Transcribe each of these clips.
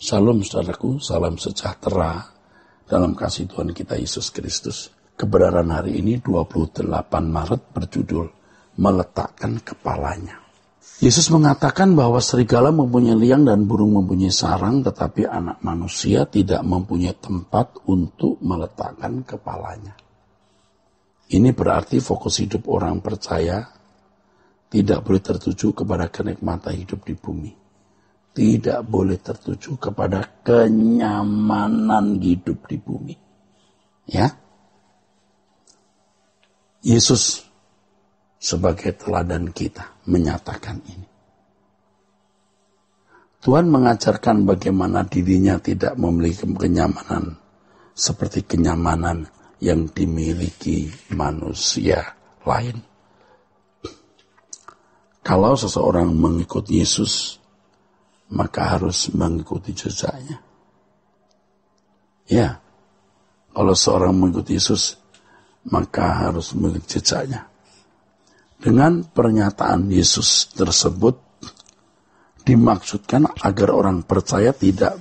Salam saudaraku, salam sejahtera dalam kasih Tuhan kita Yesus Kristus. Kebenaran hari ini 28 Maret berjudul Meletakkan Kepalanya. Yesus mengatakan bahwa serigala mempunyai liang dan burung mempunyai sarang, tetapi anak manusia tidak mempunyai tempat untuk meletakkan kepalanya. Ini berarti fokus hidup orang percaya tidak boleh tertuju kepada kenikmatan hidup di bumi. Tidak boleh tertuju kepada kenyamanan hidup di bumi. Ya. Yesus sebagai teladan kita menyatakan ini. Tuhan mengajarkan bagaimana dirinya tidak memiliki kenyamanan seperti kenyamanan yang dimiliki manusia lain. Kalau seseorang mengikut Yesus, maka harus mengikuti jejaknya. Ya, kalau seorang mengikuti Yesus, maka harus mengikuti jejaknya. Dengan pernyataan Yesus tersebut, dimaksudkan agar orang percaya tidak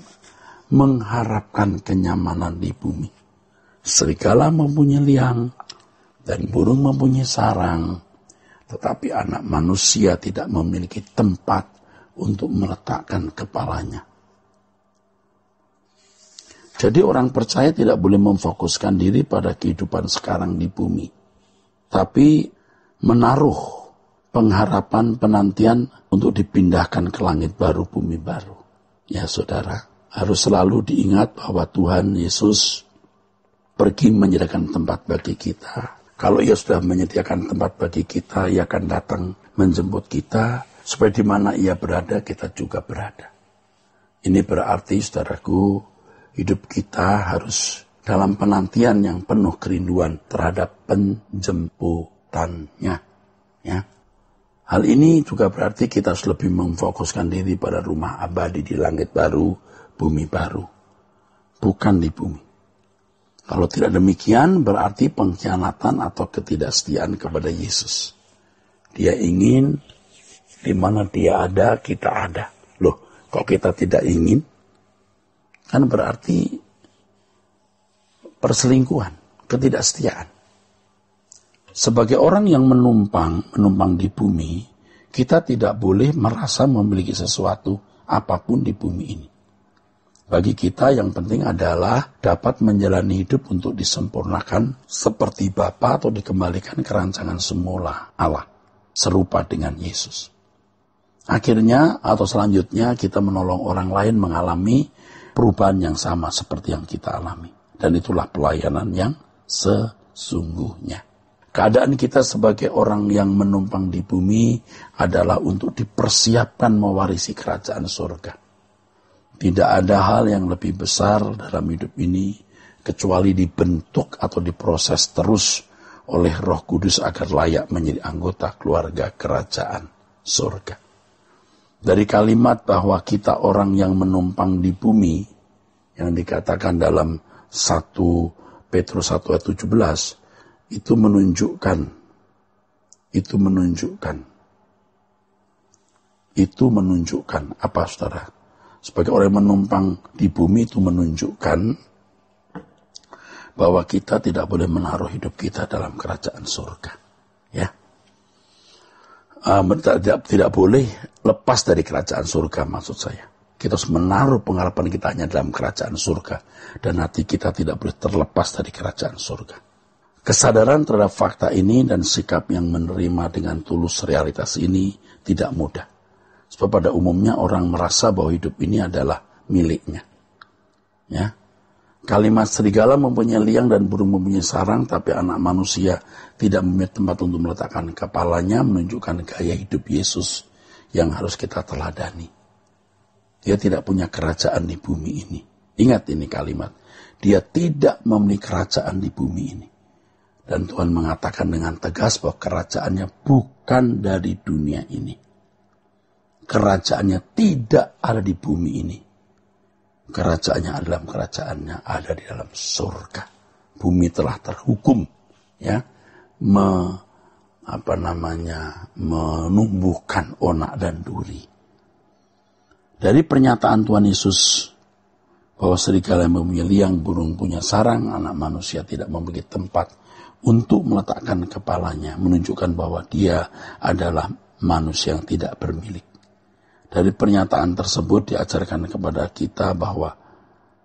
mengharapkan kenyamanan di bumi. Serigala mempunyai liang, dan burung mempunyai sarang, tetapi anak manusia tidak memiliki tempat untuk meletakkan kepalanya. Jadi orang percaya tidak boleh memfokuskan diri pada kehidupan sekarang di bumi, tapi menaruh pengharapan penantian untuk dipindahkan ke langit baru, bumi baru. Ya saudara, harus selalu diingat bahwa Tuhan Yesus pergi menyediakan tempat bagi kita. Kalau Ia sudah menyediakan tempat bagi kita, Ia akan datang menjemput kita, supaya di mana Ia berada, kita juga berada. Ini berarti, saudaraku, hidup kita harus dalam penantian yang penuh kerinduan terhadap penjemputannya. Ya. Hal ini juga berarti kita harus lebih memfokuskan diri pada rumah abadi di langit baru, bumi baru. Bukan di bumi. Kalau tidak demikian, berarti pengkhianatan atau ketidaksetiaan kepada Yesus. Dia ingin di mana Dia ada, kita ada. Loh, kok kita tidak ingin? Kan berarti perselingkuhan, ketidaksetiaan. Sebagai orang yang menumpang di bumi, kita tidak boleh merasa memiliki sesuatu apapun di bumi ini. Bagi kita yang penting adalah dapat menjalani hidup untuk disempurnakan seperti Bapa atau dikembalikan ke rancangan semula Allah, serupa dengan Yesus. Akhirnya atau selanjutnya kita menolong orang lain mengalami perubahan yang sama seperti yang kita alami. Dan itulah pelayanan yang sesungguhnya. Keadaan kita sebagai orang yang menumpang di bumi adalah untuk dipersiapkan mewarisi kerajaan surga. Tidak ada hal yang lebih besar dalam hidup ini kecuali dibentuk atau diproses terus oleh Roh Kudus agar layak menjadi anggota keluarga kerajaan surga. Dari kalimat bahwa kita orang yang menumpang di bumi, yang dikatakan dalam 1 Petrus 1 ayat 17, itu menunjukkan apa saudara? Sebagai orang yang menumpang di bumi itu menunjukkan bahwa kita tidak boleh menaruh hidup kita dalam kerajaan surga. Ya. Tidak boleh lepas dari kerajaan surga maksud saya. Kita harus menaruh pengharapan kita hanya dalam kerajaan surga. Dan hati kita tidak boleh terlepas dari kerajaan surga. Kesadaran terhadap fakta ini dan sikap yang menerima dengan tulus realitas ini tidak mudah. Sebab pada umumnya orang merasa bahwa hidup ini adalah miliknya. Ya. Kalimat serigala mempunyai liang dan burung mempunyai sarang, tapi anak manusia tidak mempunyai tempat untuk meletakkan kepalanya, menunjukkan gaya hidup Yesus yang harus kita teladani. Dia tidak punya kerajaan di bumi ini. Ingat ini kalimat. Dia tidak memiliki kerajaan di bumi ini. Dan Tuhan mengatakan dengan tegas bahwa kerajaannya bukan dari dunia ini. Kerajaannya tidak ada di bumi ini. Kerajaannya ada di dalam surga. Bumi telah terhukum, ya, menumbuhkan onak dan duri. Dari pernyataan Tuhan Yesus bahwa serigala mempunyai liang, burung punya sarang, anak manusia tidak memiliki tempat untuk meletakkan kepalanya, menunjukkan bahwa dia adalah manusia yang tidak bermilik. Dari pernyataan tersebut diajarkan kepada kita bahwa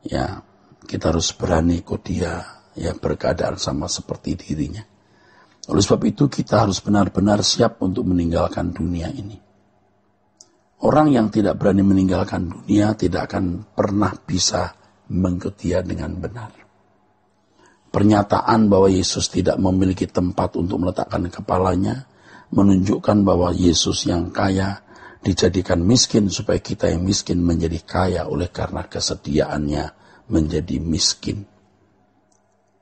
ya kita harus berani ikut dia, ya berkeadaan sama seperti dirinya. Oleh sebab itu kita harus benar-benar siap untuk meninggalkan dunia ini. Orang yang tidak berani meninggalkan dunia tidak akan pernah bisa mengikuti dia dengan benar. Pernyataan bahwa Yesus tidak memiliki tempat untuk meletakkan kepalanya menunjukkan bahwa Yesus yang kaya dijadikan miskin supaya kita yang miskin menjadi kaya oleh karena kesediaannya menjadi miskin.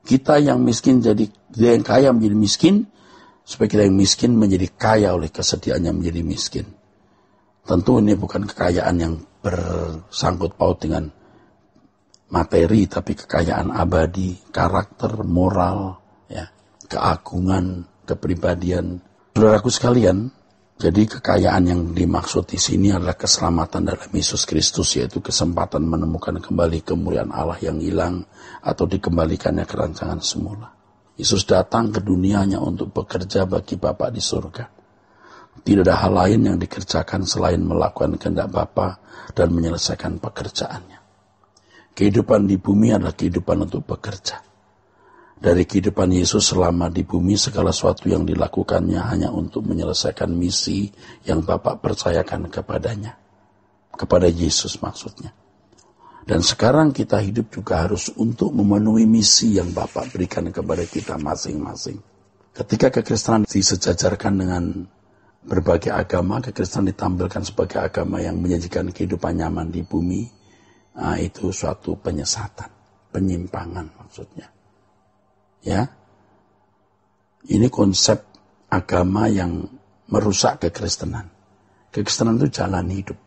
Kita yang miskin jadi dia yang kaya menjadi miskin supaya kita yang miskin menjadi kaya oleh kesediaannya menjadi miskin. Tentu ini bukan kekayaan yang bersangkut paut dengan materi, tapi kekayaan abadi, karakter, moral, ya, keagungan, kepribadian. Saudaraku sekalian, jadi kekayaan yang dimaksud di sini adalah keselamatan dalam Yesus Kristus, yaitu kesempatan menemukan kembali kemuliaan Allah yang hilang atau dikembalikannya ke rancangan semula. Yesus datang ke dunianya untuk bekerja bagi Bapa di surga. Tidak ada hal lain yang dikerjakan selain melakukan kehendak Bapa dan menyelesaikan pekerjaannya. Kehidupan di bumi adalah kehidupan untuk bekerja. Dari kehidupan Yesus selama di bumi, segala sesuatu yang dilakukannya hanya untuk menyelesaikan misi yang Bapa percayakan kepadanya. Kepada Yesus maksudnya. Dan sekarang kita hidup juga harus untuk memenuhi misi yang Bapa berikan kepada kita masing-masing. Ketika kekristenan disejajarkan dengan berbagai agama, kekristenan ditampilkan sebagai agama yang menyajikan kehidupan nyaman di bumi, itu suatu penyesatan, penyimpangan maksudnya. Ya, ini konsep agama yang merusak kekristenan. Kekristenan itu jalan hidup,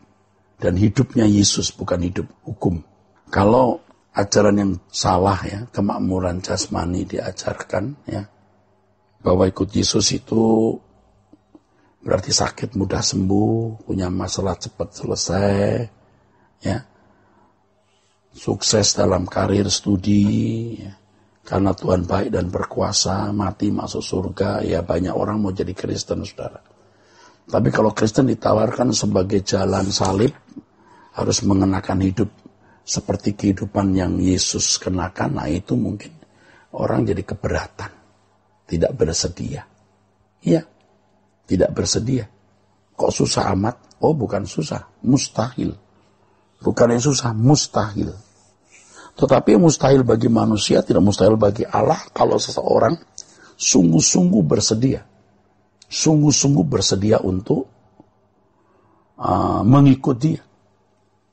dan hidupnya Yesus bukan hidup hukum. Kalau ajaran yang salah ya, kemakmuran jasmani diajarkan ya, bahwa ikut Yesus itu berarti sakit mudah sembuh, punya masalah cepat selesai, ya, sukses dalam karir studi, ya. Karena Tuhan baik dan berkuasa, mati masuk surga, ya banyak orang mau jadi Kristen, saudara. Tapi kalau Kristen ditawarkan sebagai jalan salib, harus mengenakan hidup seperti kehidupan yang Yesus kenakan, nah itu mungkin orang jadi keberatan, tidak bersedia. Iya. Tidak bersedia. Kok susah amat? Oh bukan susah, mustahil. Bukan yang susah, mustahil. Tetapi yang mustahil bagi manusia tidak mustahil bagi Allah kalau seseorang sungguh-sungguh bersedia. Sungguh-sungguh bersedia untuk mengikut dia.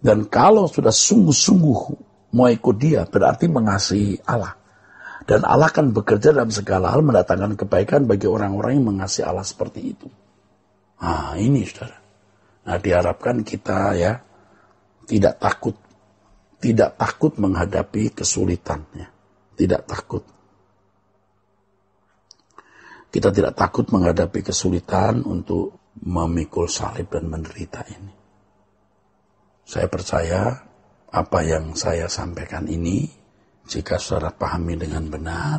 Dan kalau sudah sungguh-sungguh mau ikut dia berarti mengasihi Allah. Dan Allah akan bekerja dalam segala hal mendatangkan kebaikan bagi orang-orang yang mengasihi Allah seperti itu. Nah ini saudara. Nah diharapkan kita ya tidak takut menghadapi kesulitan. Ya. Tidak takut. Kita tidak takut menghadapi kesulitan untuk memikul salib dan menderita ini. Saya percaya apa yang saya sampaikan ini, jika saudara pahami dengan benar,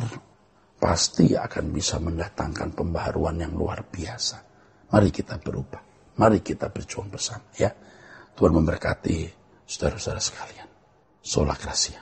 pasti akan bisa mendatangkan pembaharuan yang luar biasa. Mari kita berubah. Mari kita berjuang bersama. Ya, Tuhan memberkati saudara-saudara sekalian. Sola Gracia.